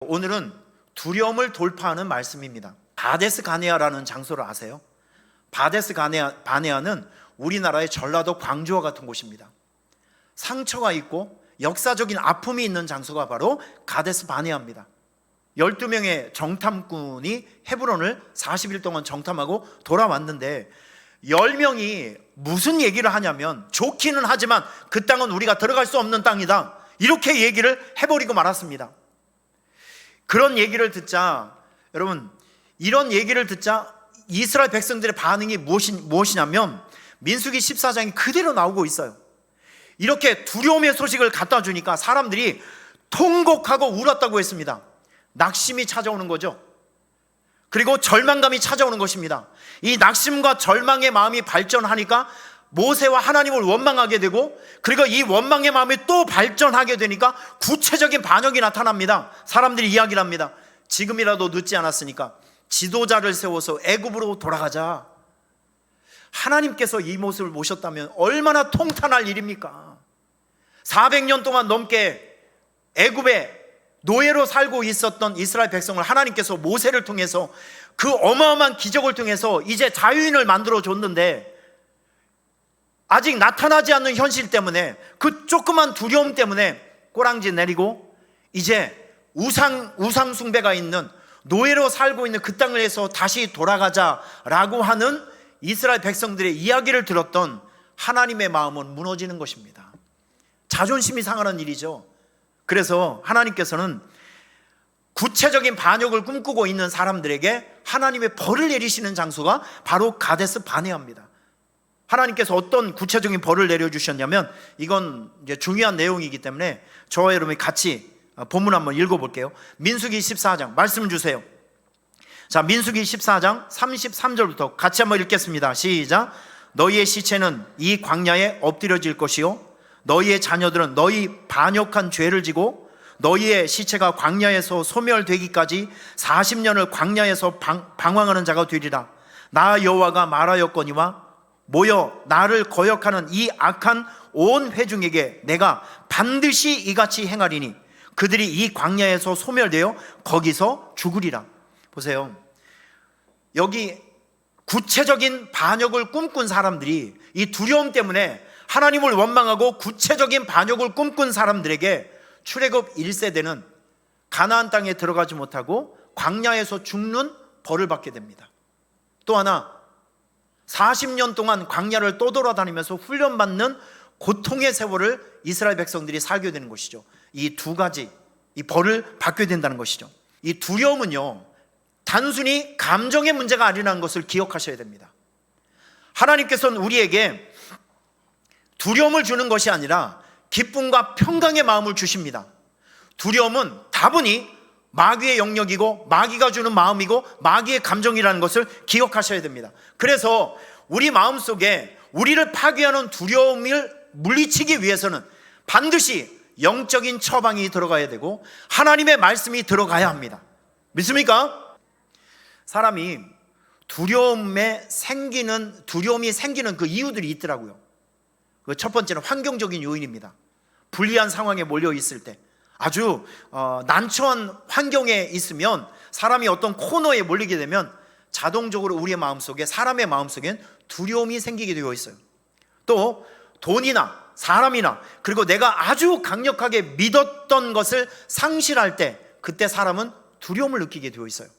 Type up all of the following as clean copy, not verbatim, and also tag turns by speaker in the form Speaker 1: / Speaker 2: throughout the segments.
Speaker 1: 오늘은 두려움을 돌파하는 말씀입니다. 바데스 가네아라는 장소를 아세요? 바데스 바네아는 우리나라의 전라도 광주와 같은 곳입니다. 상처가 있고 역사적인 아픔이 있는 장소가 바로 가데스 바네아입니다. 12명의 정탐꾼이 헤브론을 40일 동안 정탐하고 돌아왔는데 10명이 무슨 얘기를 하냐면, 좋기는 하지만 그 땅은 우리가 들어갈 수 없는 땅이다, 이렇게 얘기를 해버리고 말았습니다. 그런 얘기를 듣자, 여러분, 이런 얘기를 듣자 이스라엘 백성들의 반응이 무엇이냐면 민수기 14장이 그대로 나오고 있어요. 이렇게 두려움의 소식을 갖다 주니까 사람들이 통곡하고 울었다고 했습니다. 낙심이 찾아오는 거죠. 그리고 절망감이 찾아오는 것입니다. 이 낙심과 절망의 마음이 발전하니까 모세와 하나님을 원망하게 되고, 그리고 이 원망의 마음이 또 발전하게 되니까 구체적인 반역이 나타납니다. 사람들이 이야기를 합니다. 지금이라도 늦지 않았으니까 지도자를 세워서 애굽으로 돌아가자. 하나님께서 이 모습을 보셨다면 얼마나 통탄할 일입니까? 400년 동안 넘게 애굽에 노예로 살고 있었던 이스라엘 백성을 하나님께서 모세를 통해서 그 어마어마한 기적을 통해서 이제 자유인을 만들어 줬는데, 아직 나타나지 않는 현실 때문에, 그 조그만 두려움 때문에 꼬랑지 내리고 이제 우상 숭배가 있는, 노예로 살고 있는 그 땅에서 다시 돌아가자라고 하는 이스라엘 백성들의 이야기를 들었던 하나님의 마음은 무너지는 것입니다. 자존심이 상하는 일이죠. 그래서 하나님께서는 구체적인 반역을 꿈꾸고 있는 사람들에게 하나님의 벌을 내리시는 장소가 바로 가데스 바네아입니다. 하나님께서 어떤 구체적인 벌을 내려주셨냐면, 이건 이제 중요한 내용이기 때문에 저와 여러분이 같이 본문 한번 읽어볼게요. 민수기 14장 말씀 주세요. 자, 민수기 14장 33절부터 같이 한번 읽겠습니다. 시작. 너희의 시체는 이 광야에 엎드려질 것이요, 너희의 자녀들은 너희 반역한 죄를 지고 너희의 시체가 광야에서 소멸되기까지 40년을 광야에서 방황하는 자가 되리라. 나 여호와가 말하였거니와 모여 나를 거역하는 이 악한 온 회중에게 내가 반드시 이같이 행하리니 그들이 이 광야에서 소멸되어 거기서 죽으리라. 보세요, 여기 구체적인 반역을 꿈꾼 사람들이 이 두려움 때문에 하나님을 원망하고 구체적인 반역을 꿈꾼 사람들에게 출애굽 1세대는 가나안 땅에 들어가지 못하고 광야에서 죽는 벌을 받게 됩니다. 또 하나, 40년 동안 광야를 떠돌아다니면서 훈련받는 고통의 세월을 이스라엘 백성들이 살게 되는 것이죠. 이 두 가지, 이 벌을 받게 된다는 것이죠. 이 두려움은요, 단순히 감정의 문제가 아니라는 것을 기억하셔야 됩니다. 하나님께서는 우리에게 두려움을 주는 것이 아니라 기쁨과 평강의 마음을 주십니다. 두려움은 다분히 마귀의 영역이고 마귀가 주는 마음이고 마귀의 감정이라는 것을 기억하셔야 됩니다. 그래서 우리 마음속에 우리를 파괴하는 두려움을 물리치기 위해서는 반드시 영적인 처방이 들어가야 되고 하나님의 말씀이 들어가야 합니다. 믿습니까? 사람이 두려움이 생기는 그 이유들이 있더라고요. 그 첫 번째는 환경적인 요인입니다. 불리한 상황에 몰려 있을 때, 아주 난처한 환경에 있으면, 사람이 어떤 코너에 몰리게 되면 자동적으로 우리의 마음속에, 사람의 마음속엔 두려움이 생기게 되어 있어요. 또 돈이나 사람이나, 그리고 내가 아주 강력하게 믿었던 것을 상실할 때, 그때 사람은 두려움을 느끼게 되어 있어요.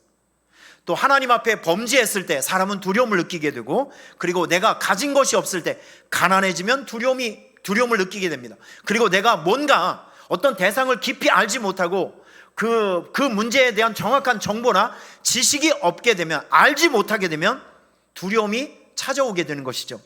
Speaker 1: 또 하나님 앞에 범죄했을 때 사람은 두려움을 느끼게 되고, 그리고 내가 가진 것이 없을 때 가난해지면 두려움을 느끼게 됩니다. 그리고 내가 뭔가 어떤 대상을 깊이 알지 못하고 그 문제에 대한 정확한 정보나 지식이 없게 되면, 알지 못하게 되면 두려움이 찾아오게 되는 것이죠.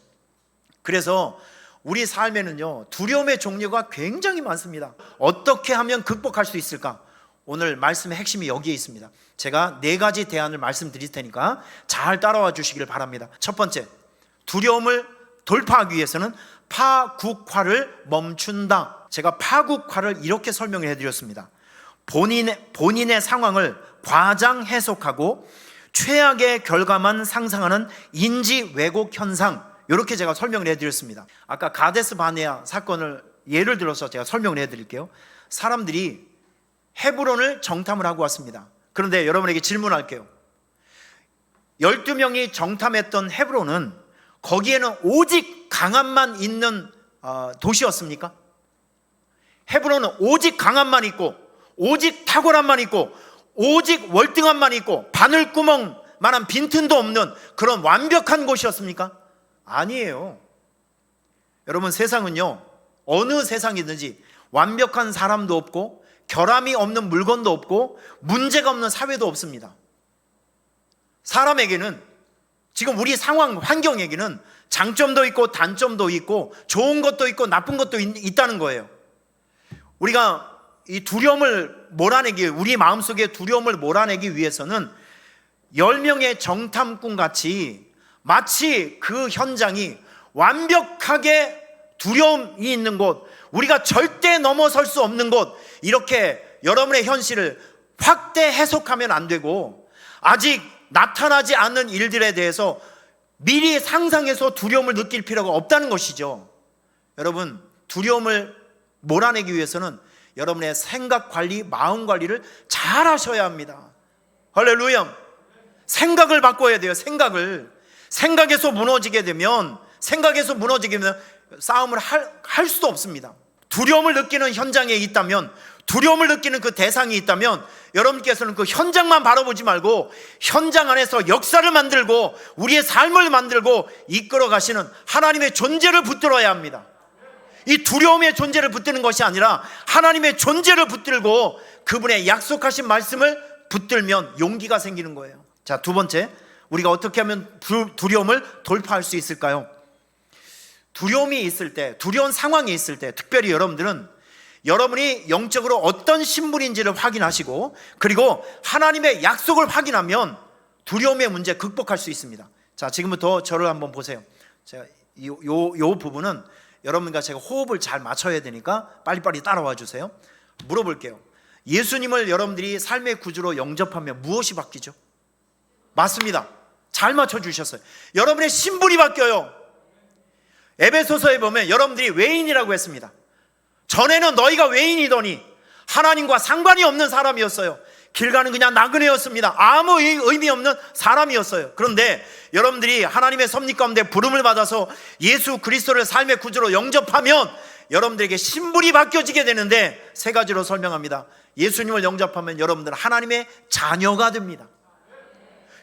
Speaker 1: 그래서 우리 삶에는요, 두려움의 종류가 굉장히 많습니다. 어떻게 하면 극복할 수 있을까? 오늘 말씀의 핵심이 여기에 있습니다. 제가 4가지 대안을 말씀드릴 테니까 잘 따라와 주시길 바랍니다. 첫 번째, 두려움을 돌파하기 위해서는 파국화를 멈춘다. 제가 파국화를 이렇게 설명을 해드렸습니다. 본인의 상황을 과장 해석하고 최악의 결과만 상상하는 인지 왜곡 현상, 이렇게 제가 설명을 해드렸습니다. 아까 가데스 바네아 사건을 예를 들어서 제가 설명을 해드릴게요. 사람들이 헤브론을 정탐을 하고 왔습니다. 그런데 여러분에게 질문할게요. 12명이 정탐했던 헤브론은 거기에는 오직 강함만 있는 도시였습니까? 헤브론은 오직 강함만 있고, 오직 탁월함만 있고, 오직 월등함만 있고, 바늘구멍만한 빈틈도 없는 그런 완벽한 곳이었습니까? 아니에요. 여러분, 세상은요, 어느 세상이든지 완벽한 사람도 없고, 결함이 없는 물건도 없고, 문제가 없는 사회도 없습니다. 사람에게는, 지금 우리 상황, 환경에게는 장점도 있고 단점도 있고 좋은 것도 있고 나쁜 것도 있다는 거예요. 우리가 이 두려움을 몰아내기, 우리 마음속에 두려움을 몰아내기 위해서는 10명의 정탐꾼 같이 마치 그 현장이 완벽하게 두려움이 있는 곳, 우리가 절대 넘어설 수 없는 곳, 이렇게 여러분의 현실을 확대 해석하면 안 되고, 아직 나타나지 않는 일들에 대해서 미리 상상해서 두려움을 느낄 필요가 없다는 것이죠. 여러분, 두려움을 몰아내기 위해서는 여러분의 생각 관리, 마음 관리를 잘 하셔야 합니다. 할렐루야. 생각을 바꿔야 돼요. 생각에서 무너지게 되면 싸움을 할 수도 없습니다. 두려움을 느끼는 현장에 있다면, 두려움을 느끼는 그 대상이 있다면 여러분께서는 그 현장만 바라보지 말고 현장 안에서 역사를 만들고 우리의 삶을 만들고 이끌어 가시는 하나님의 존재를 붙들어야 합니다. 이 두려움의 존재를 붙드는 것이 아니라 하나님의 존재를 붙들고 그분의 약속하신 말씀을 붙들면 용기가 생기는 거예요. 자, 두 번째, 우리가 어떻게 하면 두려움을 돌파할 수 있을까요? 두려움이 있을 때, 두려운 상황이 있을 때, 특별히 여러분이 영적으로 어떤 신분인지를 확인하시고, 그리고 하나님의 약속을 확인하면 두려움의 문제 극복할 수 있습니다. 자, 지금부터 저를 한번 보세요. 제가 요 부분은 여러분과 제가 호흡을 잘 맞춰야 되니까 빨리빨리 따라와 주세요. 물어볼게요. 예수님을 여러분들이 삶의 구주로 영접하면 무엇이 바뀌죠? 맞습니다. 잘 맞춰주셨어요. 여러분의 신분이 바뀌어요. 에베소서에 보면 여러분들이 외인이라고 했습니다. 전에는 너희가 외인이더니 하나님과 상관이 없는 사람이었어요. 길 가는 그냥 나그네였습니다. 아무 의미 없는 사람이었어요. 그런데 여러분들이 하나님의 섭리 가운데 부름을 받아서 예수 그리스도를 삶의 구주로 영접하면 여러분들에게 신분이 바뀌어지게 되는데, 세 가지로 설명합니다. 예수님을 영접하면 여러분들은 하나님의 자녀가 됩니다.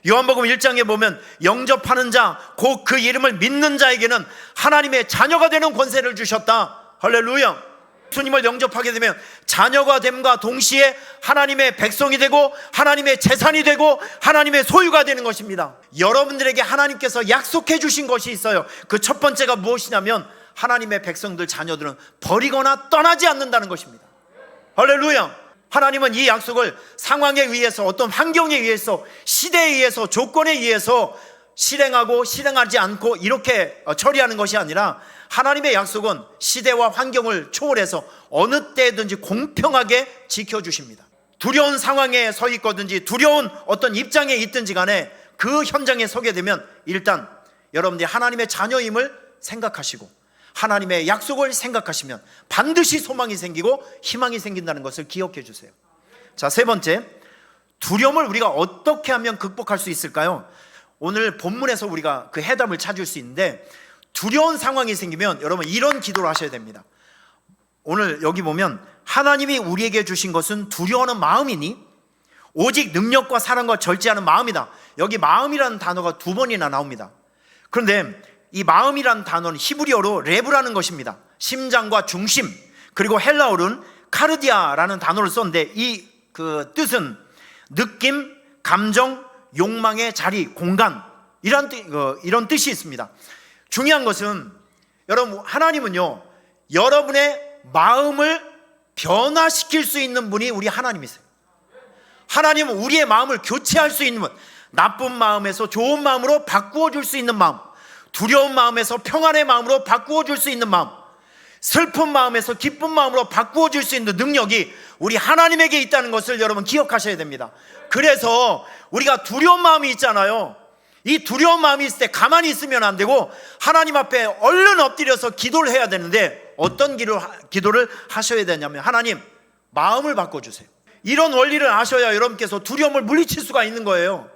Speaker 1: 요한복음 1장에 보면 영접하는 자, 곧 그 이름을 믿는 자에게는 하나님의 자녀가 되는 권세를 주셨다. 할렐루야. 예수님을 영접하게 되면 자녀가 됨과 동시에 하나님의 백성이 되고 하나님의 재산이 되고 하나님의 소유가 되는 것입니다. 여러분들에게 하나님께서 약속해 주신 것이 있어요. 그 첫 번째가 무엇이냐면 하나님의 백성들, 자녀들은 버리거나 떠나지 않는다는 것입니다. 할렐루야. 하나님은 이 약속을 상황에 의해서, 어떤 환경에 의해서, 시대에 의해서, 조건에 의해서 실행하고 실행하지 않고 이렇게 처리하는 것이 아니라, 하나님의 약속은 시대와 환경을 초월해서 어느 때든지 공평하게 지켜주십니다. 두려운 상황에 서 있거든지 두려운 어떤 입장에 있든지 간에 그 현장에 서게 되면 일단 여러분들이 하나님의 자녀임을 생각하시고 하나님의 약속을 생각하시면 반드시 소망이 생기고 희망이 생긴다는 것을 기억해 주세요. 자, 세 번째, 두려움을 우리가 어떻게 하면 극복할 수 있을까요? 오늘 본문에서 우리가 그 해답을 찾을 수 있는데, 두려운 상황이 생기면 여러분 이런 기도를 하셔야 됩니다. 오늘 여기 보면 하나님이 우리에게 주신 것은 두려워하는 마음이니 오직 능력과 사랑과 절제하는 마음이다. 여기 마음이라는 단어가 두 번이나 나옵니다. 그런데 이 마음이라는 단어는 히브리어로 레브라는 것입니다. 심장과 중심, 그리고 헬라어로는 카르디아라는 단어를 썼는데 이 그 뜻은 느낌, 감정, 욕망의 자리, 공간, 이런 뜻이 있습니다. 중요한 것은 여러분, 하나님은요 여러분의 마음을 변화시킬 수 있는 분이 우리 하나님이세요. 하나님은 우리의 마음을 교체할 수 있는 분, 나쁜 마음에서 좋은 마음으로 바꾸어 줄 수 있는 마음, 두려운 마음에서 평안의 마음으로 바꾸어 줄 수 있는 마음, 슬픈 마음에서 기쁜 마음으로 바꾸어 줄 수 있는 능력이 우리 하나님에게 있다는 것을 여러분 기억하셔야 됩니다. 그래서 우리가 두려운 마음이 있잖아요. 이 두려운 마음이 있을 때 가만히 있으면 안 되고 하나님 앞에 얼른 엎드려서 기도를 해야 되는데, 어떤 기도를 하셔야 되냐면, 하나님, 마음을 바꿔주세요. 이런 원리를 아셔야 여러분께서 두려움을 물리칠 수가 있는 거예요.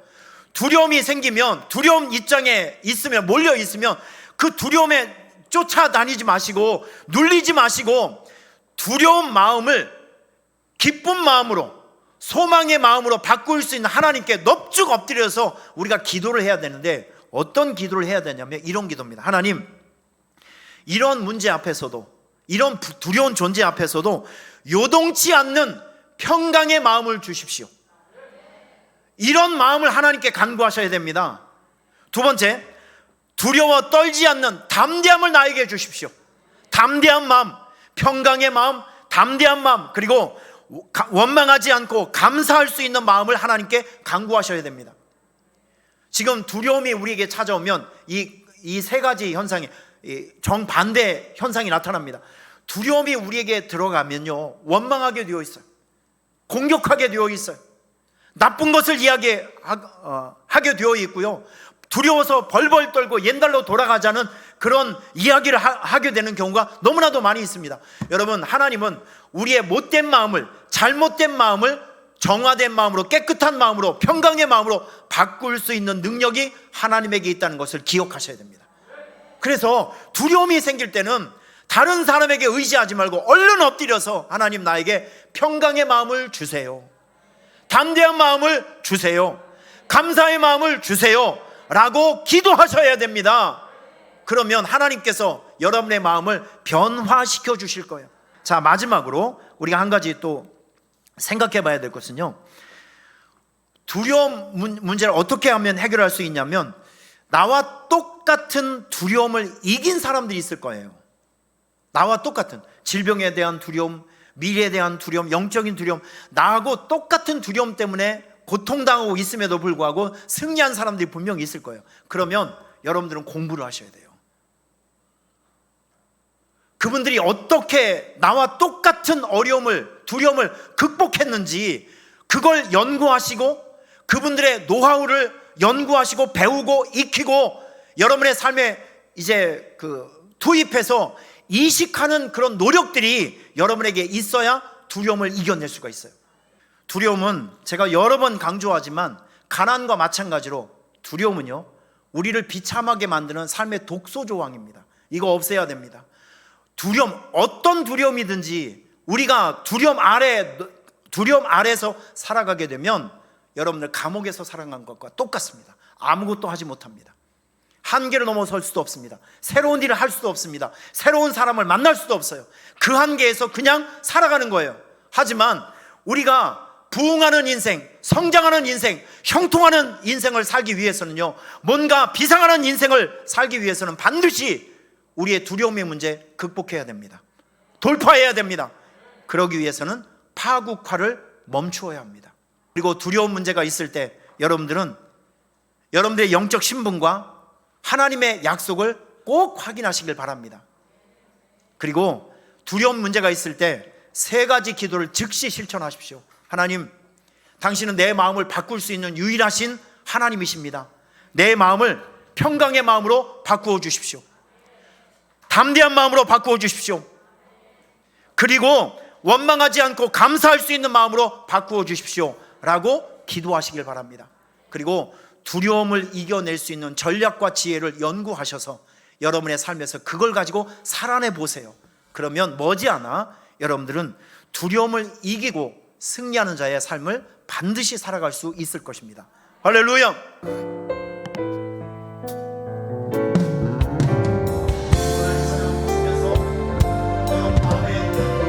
Speaker 1: 두려움이 생기면, 두려움 입장에 있으면, 몰려 있으면 그 두려움에 쫓아다니지 마시고 눌리지 마시고 두려운 마음을 기쁜 마음으로, 소망의 마음으로 바꿀 수 있는 하나님께 넙죽 엎드려서 우리가 기도를 해야 되는데, 어떤 기도를 해야 되냐면 이런 기도입니다. 하나님, 이런 문제 앞에서도, 이런 두려운 존재 앞에서도 요동치 않는 평강의 마음을 주십시오. 이런 마음을 하나님께 간구하셔야 됩니다. 두 번째, 두려워 떨지 않는 담대함을 나에게 주십시오. 담대한 마음, 평강의 마음, 담대한 마음, 그리고 원망하지 않고 감사할 수 있는 마음을 하나님께 간구하셔야 됩니다. 지금 두려움이 우리에게 찾아오면 이 세 가지 현상이, 정반대 현상이 나타납니다. 두려움이 우리에게 들어가면요, 원망하게 되어 있어요. 공격하게 되어 있어요. 나쁜 것을 하게 되어 있고요, 두려워서 벌벌 떨고 옛날로 돌아가자는 그런 이야기를 하게 되는 경우가 너무나도 많이 있습니다. 여러분, 하나님은 우리의 못된 마음을, 잘못된 마음을 정화된 마음으로, 깨끗한 마음으로, 평강의 마음으로 바꿀 수 있는 능력이 하나님에게 있다는 것을 기억하셔야 됩니다. 그래서 두려움이 생길 때는 다른 사람에게 의지하지 말고 얼른 엎드려서 하나님, 나에게 평강의 마음을 주세요, 담대한 마음을 주세요, 감사의 마음을 주세요 라고 기도하셔야 됩니다. 그러면 하나님께서 여러분의 마음을 변화시켜 주실 거예요. 자, 마지막으로 우리가 한 가지 또 생각해 봐야 될 것은요, 두려움 문제를 어떻게 하면 해결할 수 있냐면, 나와 똑같은 두려움을 이긴 사람들이 있을 거예요. 나와 똑같은 질병에 대한 두려움, 미래에 대한 두려움, 영적인 두려움, 나하고 똑같은 두려움 때문에 고통당하고 있음에도 불구하고 승리한 사람들이 분명히 있을 거예요. 그러면 여러분들은 공부를 하셔야 돼요. 그분들이 어떻게 나와 똑같은 어려움을, 두려움을 극복했는지 그걸 연구하시고, 그분들의 노하우를 연구하시고 배우고 익히고 여러분의 삶에 이제 투입해서 이식하는 그런 노력들이 여러분에게 있어야 두려움을 이겨낼 수가 있어요. 두려움은 제가 여러 번 강조하지만 가난과 마찬가지로 두려움은요, 우리를 비참하게 만드는 삶의 독소조항입니다. 이거 없애야 됩니다. 두려움, 어떤 두려움이든지 우리가 두려움 아래에서 살아가게 되면 여러분들 감옥에서 살아간 것과 똑같습니다. 아무것도 하지 못합니다. 한계를 넘어설 수도 없습니다. 새로운 일을 할 수도 없습니다. 새로운 사람을 만날 수도 없어요. 그 한계에서 그냥 살아가는 거예요. 하지만 우리가 부흥하는 인생, 성장하는 인생, 형통하는 인생을 살기 위해서는요, 뭔가 비상하는 인생을 살기 위해서는 반드시 우리의 두려움의 문제 극복해야 됩니다. 돌파해야 됩니다. 그러기 위해서는 파국화를 멈추어야 합니다. 그리고 두려운 문제가 있을 때 여러분들은 여러분들의 영적 신분과 하나님의 약속을 꼭 확인하시길 바랍니다. 그리고 두려운 문제가 있을 때 세 가지 기도를 즉시 실천하십시오. 하나님, 당신은 내 마음을 바꿀 수 있는 유일하신 하나님이십니다. 내 마음을 평강의 마음으로 바꾸어 주십시오. 담대한 마음으로 바꾸어 주십시오. 그리고 원망하지 않고 감사할 수 있는 마음으로 바꾸어 주십시오 라고 기도하시길 바랍니다. 그리고 두려움을 이겨낼 수 있는 전략과 지혜를 연구하셔서 여러분의 삶에서 그걸 가지고 살아내 보세요. 그러면 머지않아 여러분들은 두려움을 이기고 승리하는 자의 삶을 반드시 살아갈 수 있을 것입니다. 할렐루야. 여러분 마음에 모든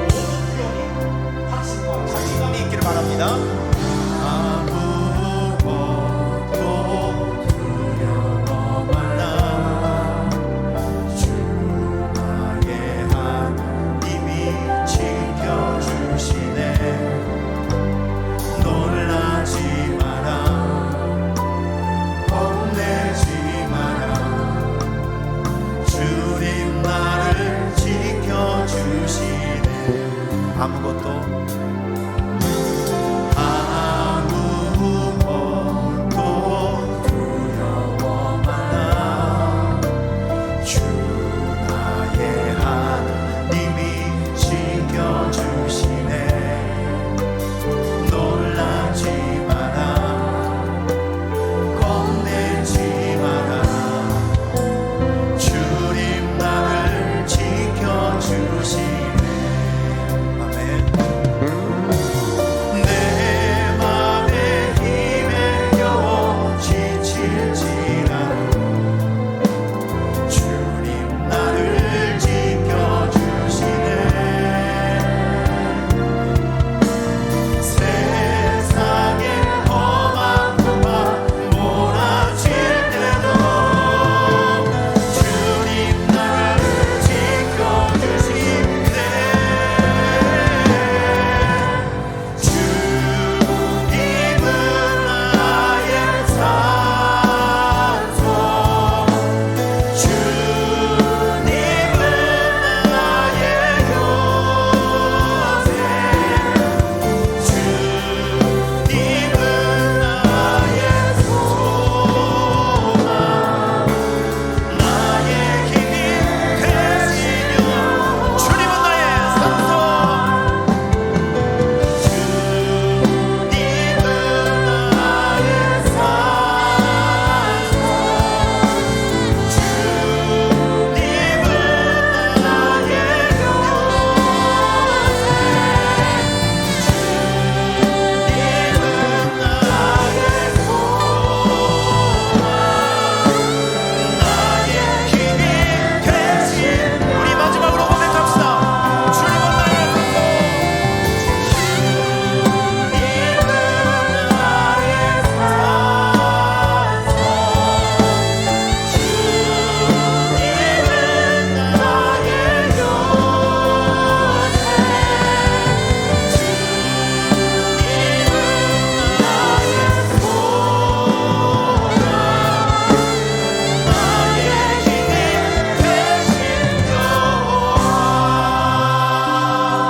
Speaker 1: 두려움이 확신과 자신감이 있기를 바랍니다.